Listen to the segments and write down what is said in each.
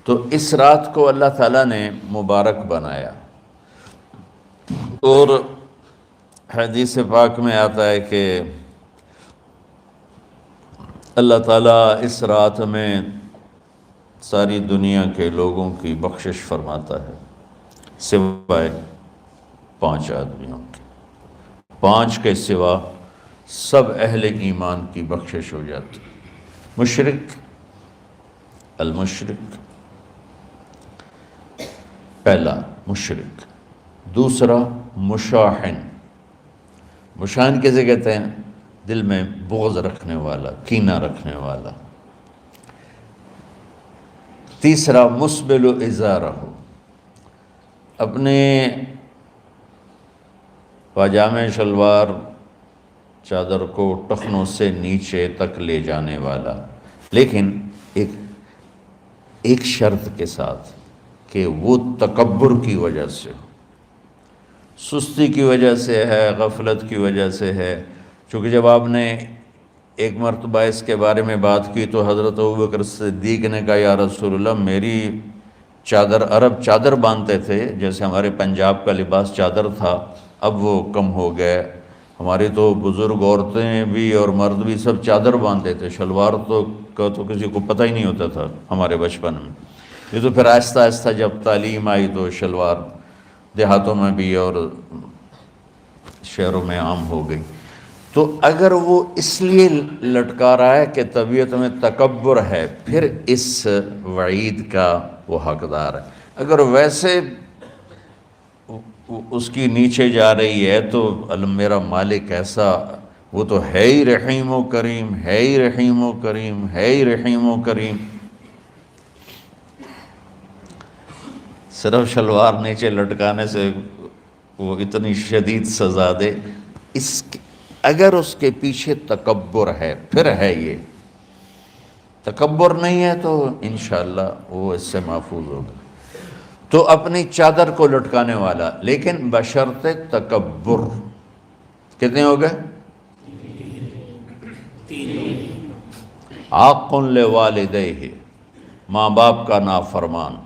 تو اس رات کو اللہ تعالیٰ نے مبارک بنایا، اور حدیث پاک میں آتا ہے کہ اللہ تعالیٰ اس رات میں ساری دنیا کے لوگوں کی بخشش فرماتا ہے سوائے 5 آدمیوں کے، 5 کے سوا سب اہل ایمان کی بخشش ہو جاتی۔ مشرک، المشرک، پہلا مشرک، دوسرا مشاحن، مشاحن کسے کہتے ہیں؟ دل میں بغض رکھنے والا، کینہ رکھنے والا۔ تیسرا مسبل ازارہ، اپنے پاجامے شلوار چادر کو ٹخنوں سے نیچے تک لے جانے والا، لیکن ایک شرط کے ساتھ کہ وہ تکبر کی وجہ سے، سستی کی وجہ سے ہے، غفلت کی وجہ سے ہے۔ چونکہ جب آپ نے ایک مرتبہ اس کے بارے میں بات کی تو حضرت ابوبکر صدیق نے کہا یا رسول اللہ، میری چادر، عرب چادر باندھتے تھے جیسے ہمارے پنجاب کا لباس چادر تھا، اب وہ کم ہو گئے، ہماری تو بزرگ عورتیں بھی اور مرد بھی سب چادر باندھتے تھے، شلوار کا تو کسی کو پتہ ہی نہیں ہوتا تھا ہمارے بچپن میں۔ یہ تو پھر آہستہ آہستہ جب تعلیم آئی تو شلوار دیہاتوں میں بھی اور شہروں میں عام ہو گئی۔ تو اگر وہ اس لیے لٹکا رہا ہے کہ طبیعت میں تکبر ہے، پھر اس وعید کا وہ حقدار ہے۔ اگر ویسے اس کی نیچے جا رہی ہے تو میرا مالک ایسا، وہ تو ہے ہی رحیم و کریم، ہے ہی رحیم و کریم، ہے ہی رحیم و کریم، صرف شلوار نیچے لٹکانے سے وہ اتنی شدید سزا دے۔ اگر اس کے پیچھے تکبر ہے، پھر ہے یہ، تکبر نہیں ہے تو انشاءاللہ وہ اس سے محفوظ ہوگا۔ تو اپنی چادر کو لٹکانے والا، لیکن بشرط تکبر۔ کتنے ہو گئے؟ عاق لوالدیہ، ماں باپ کا نافرمان،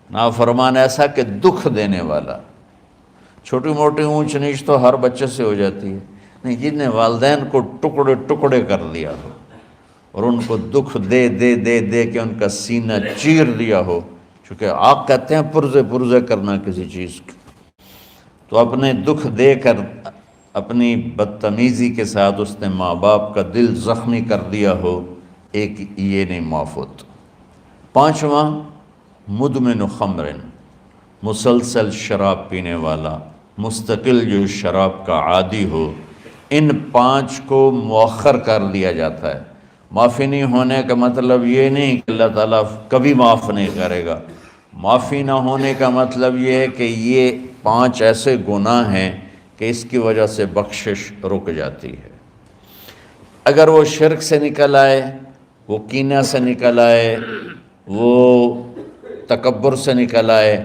نافرمان ایسا کہ دکھ دینے والا۔ چھوٹی موٹی اونچ نیچ تو ہر بچے سے ہو جاتی ہے، نہیں، جن نے والدین کو ٹکڑے ٹکڑے کر دیا ہو اور ان کو دکھ دے دے دے دے کے ان کا سینہ چیر دیا ہو، چونکہ عاق کہتے ہیں پرزے پرزے کرنا کسی چیز کی، تو اپنے دکھ دے کر، اپنی بدتمیزی کے ساتھ اس نے ماں باپ کا دل زخمی کر دیا ہو، ایک یہ نہیں معاف ہوتا۔ 5واں مدمن خمر، مسلسل شراب پینے والا، مستقل جو شراب کا عادی ہو۔ ان 5 کو مؤخر کر دیا جاتا ہے۔ معافی نہیں ہونے کا مطلب یہ نہیں کہ اللہ تعالیٰ کبھی معاف نہیں کرے گا، معافی نہ ہونے کا مطلب یہ ہے کہ یہ 5 ایسے گناہ ہیں کہ اس کی وجہ سے بخشش رک جاتی ہے۔ اگر وہ شرک سے نکل آئے، وہ کینہ سے نکل آئے، وہ تکبر سے نکل آئے،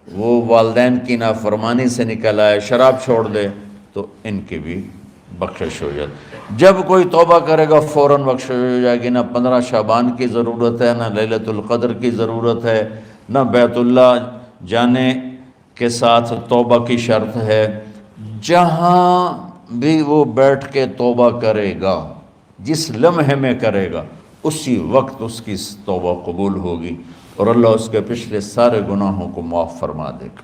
وہ والدین کی نافرمانی سے نکل آئے، شراب چھوڑ دے، تو ان کی بھی بخشش ہو جاتی۔ جب کوئی توبہ کرے گا فوراً بخشش ہو جائے گی۔ نہ 15 شعبان کی ضرورت ہے، نہ لیلۃ القدر کی ضرورت ہے، نہ بیت اللہ جانے کے ساتھ توبہ کی شرط ہے۔ جہاں بھی وہ بیٹھ کے توبہ کرے گا، جس لمحے میں کرے گا، اسی وقت اس کی توبہ قبول ہوگی اور اللہ اس کے پچھلے سارے گناہوں کو معاف فرما دے گا۔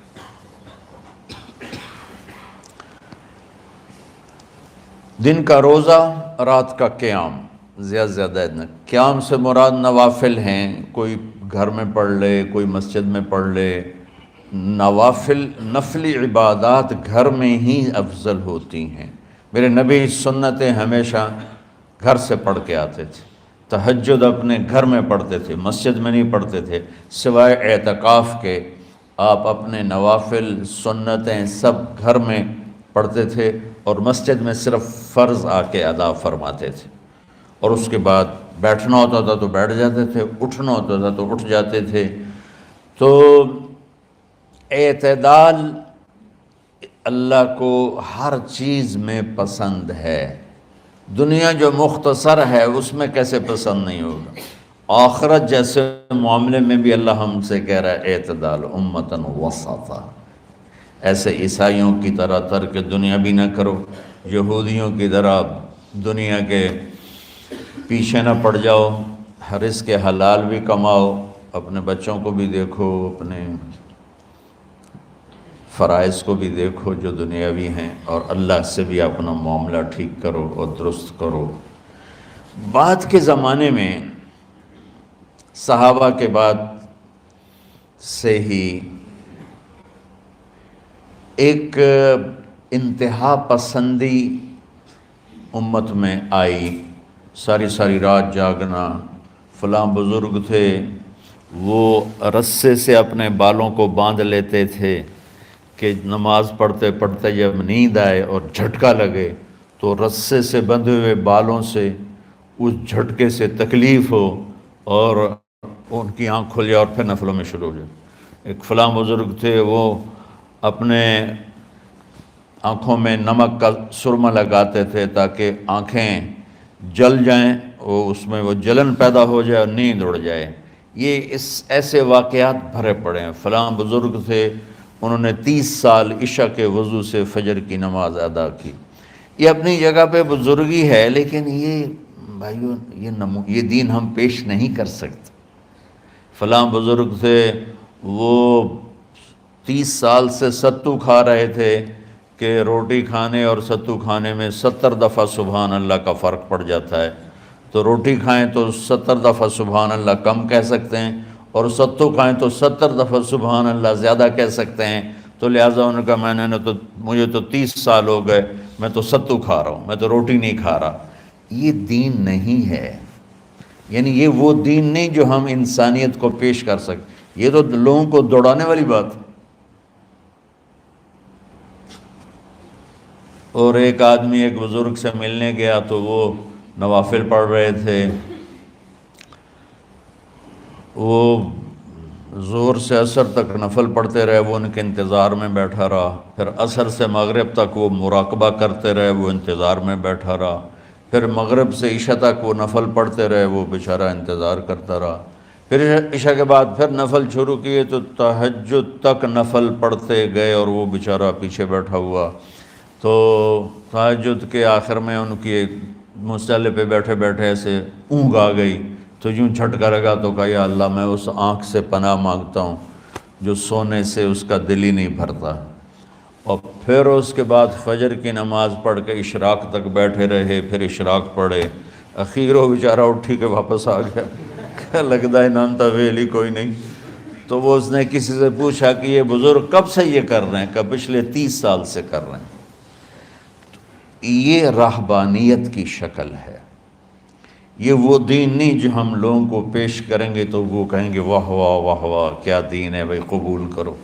دن کا روزہ، رات کا قیام، زیادہ زیادہ قیام سے مراد نوافل ہیں، کوئی گھر میں پڑھ لے، کوئی مسجد میں پڑھ لے۔ نوافل، نفلی عبادات گھر میں ہی افضل ہوتی ہیں۔ میرے نبی سنتیں ہمیشہ گھر سے پڑھ کے آتے تھے، تہجد اپنے گھر میں پڑھتے تھے، مسجد میں نہیں پڑھتے تھے، سوائے اعتکاف کے آپ اپنے نوافل سنتیں سب گھر میں پڑھتے تھے، اور مسجد میں صرف فرض آ کے ادا فرماتے تھے، اور اس کے بعد بیٹھنا ہوتا تھا تو بیٹھ جاتے تھے، اٹھنا ہوتا تھا تو اٹھ جاتے تھے۔ تو اعتدال اللہ کو ہر چیز میں پسند ہے۔ دنیا جو مختصر ہے اس میں کیسے پسند نہیں ہوگا؟ آخرت جیسے معاملے میں بھی اللہ ہم سے کہہ رہا ہے اعتدال امتن وسطا، ایسے عیسائیوں کی طرح ترک دنیا بھی نہ کرو، یہودیوں کی طرح دنیا کے پیچھے نہ پڑ جاؤ، رزق حلال بھی کماؤ، اپنے بچوں کو بھی دیکھو، اپنے فرائض کو بھی دیکھو جو دنیاوی ہیں، اور اللہ سے بھی اپنا معاملہ ٹھیک کرو اور درست کرو۔ بعد کے زمانے میں صحابہ کے بعد سے ہی ایک انتہا پسندی امت میں آئی، ساری ساری رات جاگنا، فلاں بزرگ تھے وہ رسے سے اپنے بالوں کو باندھ لیتے تھے کہ نماز پڑھتے پڑھتے جب نیند آئے اور جھٹکا لگے تو رسے سے بندھے ہوئے بالوں سے اس جھٹکے سے تکلیف ہو اور ان کی آنکھ کھل جائے اور پھر نفلوں میں شروع ہو جائے۔ ایک فلاں بزرگ تھے وہ اپنے آنکھوں میں نمک کا سرما لگاتے تھے تاکہ آنکھیں جل جائیں، اس میں وہ جلن پیدا ہو جائے اور نیند اڑ جائے۔ یہ ایسے واقعات بھرے پڑے ہیں۔ فلاں بزرگ تھے، انہوں نے 30 سال عشاء کے وضو سے فجر کی نماز ادا کی۔ یہ اپنی جگہ پہ بزرگی ہے، لیکن یہ بھائیو یہ دین ہم پیش نہیں کر سکتے۔ فلاں بزرگ تھے وہ 30 سال سے ستو کھا رہے تھے کہ روٹی کھانے اور ستو کھانے میں 70 دفعہ سبحان اللہ کا فرق پڑ جاتا ہے، تو روٹی کھائیں تو 70 دفعہ سبحان اللہ کم کہہ سکتے ہیں، اور ستو کھائیں تو 70 دفعہ سبحان اللہ زیادہ کہہ سکتے ہیں۔ تو لہٰذا انہوں نے کہا مجھے تو 30 سال ہو گئے، میں تو ستو کھا رہا ہوں، میں تو روٹی نہیں کھا رہا۔ یہ دین نہیں ہے، یعنی یہ وہ دین نہیں جو ہم انسانیت کو پیش کر سکتے، یہ تو لوگوں کو دوڑانے والی بات ہے۔ اور ایک آدمی ایک بزرگ سے ملنے گیا تو وہ نوافل پڑھ رہے تھے، وہ ظہر سے عصر تک نفل پڑھتے رہے، وہ ان کے انتظار میں بیٹھا رہا، پھر عصر سے مغرب تک وہ مراقبہ کرتے رہے، وہ انتظار میں بیٹھا رہا، پھر مغرب سے عشاء تک وہ نفل پڑھتے رہے، وہ بیچارہ انتظار کرتا رہا، پھر عشاء کے بعد پھر نفل شروع کیے تو تہجد تک نفل پڑھتے گئے اور وہ بیچارہ پیچھے بیٹھا ہوا۔ تو تہجد کے آخر میں ان کی مصلی پہ بیٹھے بیٹھے ایسے اونگ آ گئی، تو یوں جھٹکا لگا تو کہا یا اللہ میں اس آنکھ سے پناہ مانگتا ہوں جو سونے سے اس کا دل ہی نہیں بھرتا۔ اور پھر اس کے بعد فجر کی نماز پڑھ کے اشراق تک بیٹھے رہے، پھر اشراق پڑھے، اخیر وہ بیچارہ اٹھی کے واپس آ گیا، لگتا ہے نام تھا ویلی کوئی نہیں۔ تو وہ اس نے کسی سے پوچھا کہ یہ بزرگ کب سے یہ کر رہے ہیں؟ کہ پچھلے 30 سال سے کر رہے ہیں۔ یہ راہبانیت کی شکل ہے، یہ وہ دین نہیں جو ہم لوگوں کو پیش کریں گے تو وہ کہیں گے واہ واہ واہ واہ کیا دین ہے بھائی، قبول کرو۔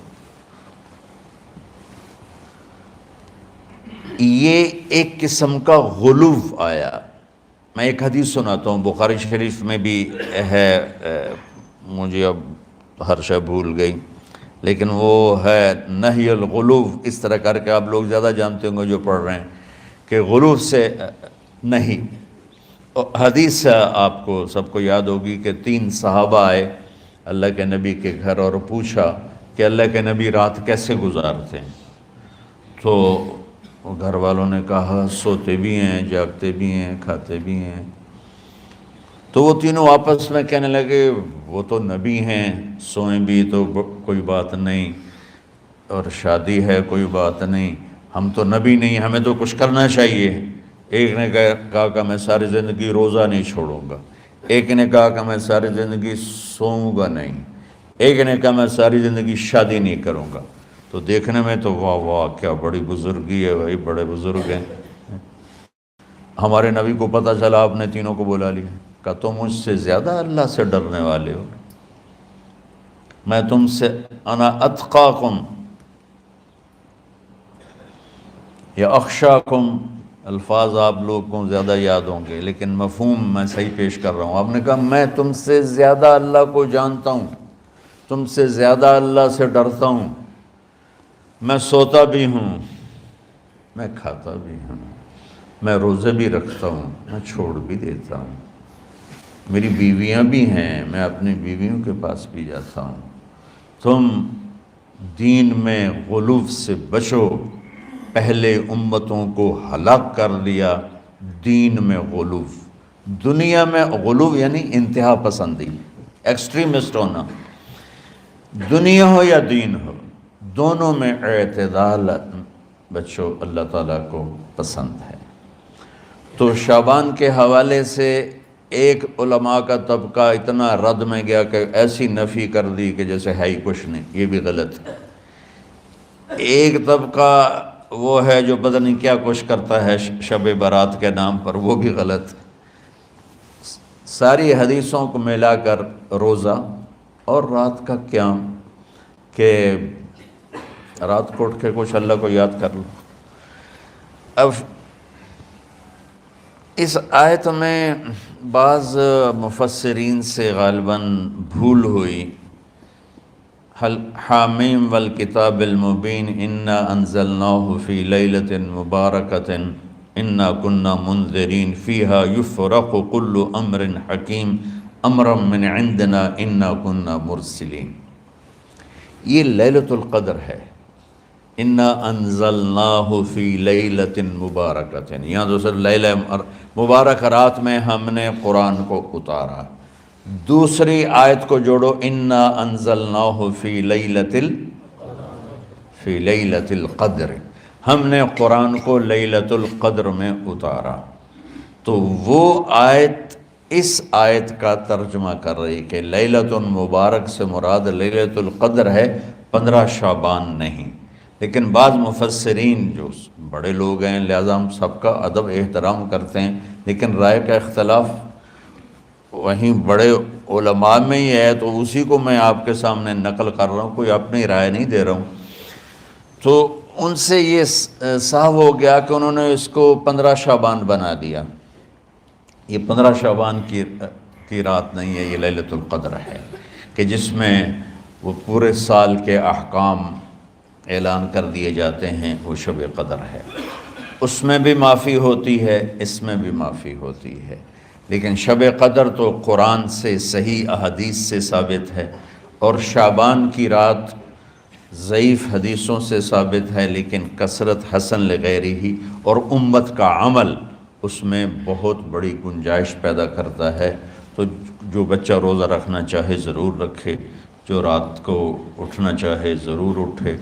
یہ ایک قسم کا غلو آیا۔ میں ایک حدیث سناتا ہوں، بخاری شریف میں بھی ہے، مجھے اب ہر شے بھول گئی، لیکن وہ ہے نہی الغلو، اس طرح کر کے آپ لوگ زیادہ جانتے ہوں گے جو پڑھ رہے ہیں، کہ غلو سے نہیں۔ حدیث آپ کو سب کو یاد ہوگی کہ 3 صحابہ آئے اللہ کے نبی کے گھر اور پوچھا کہ اللہ کے نبی رات کیسے گزارتے ہیں؟ تو گھر والوں نے کہا سوتے بھی ہیں، جاگتے بھی ہیں، کھاتے بھی ہیں۔ تو وہ تینوں آپس میں کہنے لگے وہ تو نبی ہیں، سوئیں بھی تو کوئی بات نہیں، اور شادی ہے کوئی بات نہیں، ہم تو نبی نہیں، ہمیں تو کچھ کرنا چاہیے۔ ایک نے کہا کہ میں ساری زندگی روزہ نہیں چھوڑوں گا، ایک نے کہا کہ میں ساری زندگی سوؤں گا نہیں، ایک نے کہا میں ساری زندگی شادی نہیں کروں گا۔ تو دیکھنے میں تو واہ واہ کیا بڑی بزرگی ہے بھائی، بڑے بزرگ ہیں۔ ہمارے نبی کو پتہ چلا، آپ نے تینوں کو بلا لیا، کہا تم مجھ سے زیادہ اللہ سے ڈرنے والے ہو، میں تم سے انا اتقاکم یا اخشاکم، الفاظ آپ لوگوں کو زیادہ یاد ہوں گے لیکن مفہوم میں صحیح پیش کر رہا ہوں۔ آپ نے کہا میں تم سے زیادہ اللہ کو جانتا ہوں، تم سے زیادہ اللہ سے ڈرتا ہوں، میں سوتا بھی ہوں، میں کھاتا بھی ہوں، میں روزے بھی رکھتا ہوں، میں چھوڑ بھی دیتا ہوں۔ میری بیویاں بھی ہیں، میں اپنی بیویوں کے پاس بھی جاتا ہوں، تم دین میں غلو سے بچو، پہلے امتوں کو ہلاک کر دیا دین میں غلو۔ دنیا میں غلو یعنی انتہا پسندی، ایکسٹریمسٹ ہونا، دنیا ہو یا دین ہو، دونوں میں اعتدال بچو، اللہ تعالیٰ کو پسند ہے۔ تو شعبان کے حوالے سے ایک علماء کا طبقہ اتنا رد میں گیا کہ ایسی نفی کر دی کہ جیسے ہے ہی کچھ نہیں، یہ بھی غلط ہے۔ ایک طبقہ وہ ہے جو پتہ نہیں کیا کچھ کرتا ہے شب برات کے نام پر، وہ بھی غلط۔ ساری حدیثوں کو ملا کر روزہ اور رات کا قیام، کہ رات کو اٹھ کے کچھ اللہ کو یاد کر لو۔ اب اس آیت میں بعض مفسرین سے غالباً بھول ہوئی، حامیم والکتاب المبین انا انزلناہ فی لیلۃ مبارکۃ انا کنا منذرین فیہا یفرق کل امر حکیم امرا من عندنا انا کنا مرسلین۔ یہ لیلۃ القدر ہے، انا انزلناہ فی لیلۃ مبارکۃ، یہاں دوسرا لیلہ مبارک رات میں ہم نے قرآن کو اتارا۔ دوسری آیت کو جوڑو، انا انزلناہ فی لیلۃ القدر، ہم نے قرآن کو لیلۃ القدر میں اتارا۔ تو وہ آیت اس آیت کا ترجمہ کر رہی کہ لیلۃ مبارک سے مراد لیلۃ القدر ہے، 15 شعبان نہیں۔ لیکن بعض مفسرین جو بڑے لوگ ہیں، لہذا ہم سب کا ادب احترام کرتے ہیں، لیکن رائے کا اختلاف وہیں بڑے علماء میں ہی ہے، تو اسی کو میں آپ کے سامنے نقل کر رہا ہوں، کوئی اپنی رائے نہیں دے رہا ہوں۔ تو ان سے یہ صاف ہو گیا کہ انہوں نے اس کو 15 شعبان بنا دیا۔ یہ 15 شعبان کی رات نہیں ہے، یہ لیلۃ القدر ہے، کہ جس میں وہ پورے سال کے احکام اعلان کر دیے جاتے ہیں، وہ شب قدر ہے۔ اس میں بھی معافی ہوتی ہے، اس میں بھی معافی ہوتی ہے، لیکن شب قدر تو قرآن سے صحیح احادیث سے ثابت ہے، اور شعبان کی رات ضعیف حدیثوں سے ثابت ہے، لیکن کثرت حسن لغیرہ اور امت کا عمل اس میں بہت بڑی گنجائش پیدا کرتا ہے۔ تو جو بچہ روزہ رکھنا چاہے ضرور رکھے، جو رات کو اٹھنا چاہے ضرور اٹھے،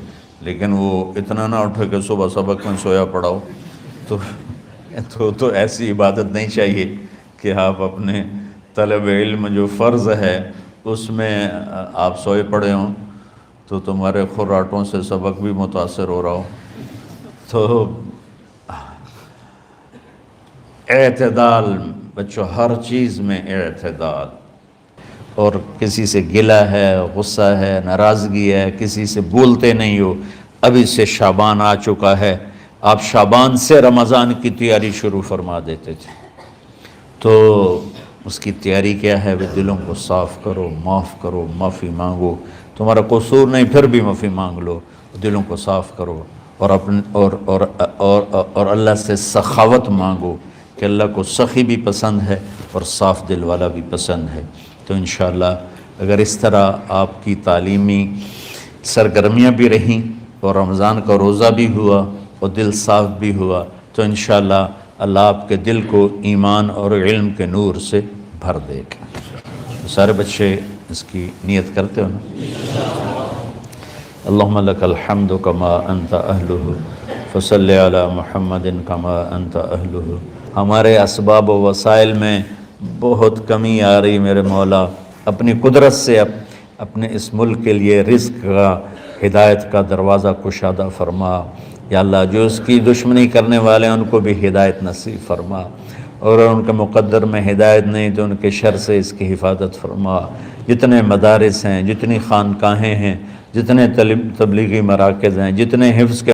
لیکن وہ اتنا نہ اٹھے کہ صبح سبق میں سویا پڑا ہو، تو ایسی عبادت نہیں چاہیے کہ آپ اپنے طلب علم جو فرض ہے اس میں آپ سوئے پڑے ہوں، تو تمہارے خراٹوں سے سبق بھی متاثر ہو رہا ہو۔ تو اعتدال بچوں، ہر چیز میں اعتدال، اور کسی سے گلہ ہے، غصہ ہے، ناراضگی ہے، کسی سے بولتے نہیں ہو۔ ابھی سے شعبان آ چکا ہے، آپ شعبان سے رمضان کی تیاری شروع فرما دیتے تھے، تو اس کی تیاری کیا ہے؟ وہ دلوں کو صاف کرو، معاف کرو، معافی مانگو، تمہارا قصور نہیں پھر بھی معافی مانگ لو، دلوں کو صاف کرو، اور اللہ سے سخاوت مانگو، کہ اللہ کو سخی بھی پسند ہے اور صاف دل والا بھی پسند ہے۔ تو انشاءاللہ اگر اس طرح آپ کی تعلیمی سرگرمیاں بھی رہیں اور رمضان کا روزہ بھی ہوا اور دل صاف بھی ہوا، تو انشاءاللہ اللہ آپ کے دل کو ایمان اور علم کے نور سے بھر دے گا۔ سارے بچے اس کی نیت کرتے ہو نا؟ اللہم لک الحمد کما انت اہلہ فصلی علی محمد کما انت اہلہ۔ ہمارے اسباب و وسائل میں بہت کمی آ رہی میرے مولا، اپنی قدرت سے اپنے اس ملک کے لیے رزق کا، ہدایت کا دروازہ کشادہ فرما۔ یا اللہ، جو اس کی دشمنی کرنے والے ہیں ان کو بھی ہدایت نصیب فرما، اور ان کے مقدر میں ہدایت نہیں تو ان کے شر سے اس کی حفاظت فرما۔ جتنے مدارس ہیں، جتنی خانقاہیں ہیں، جتنے تبلیغی مراکز ہیں، جتنے حفظ کے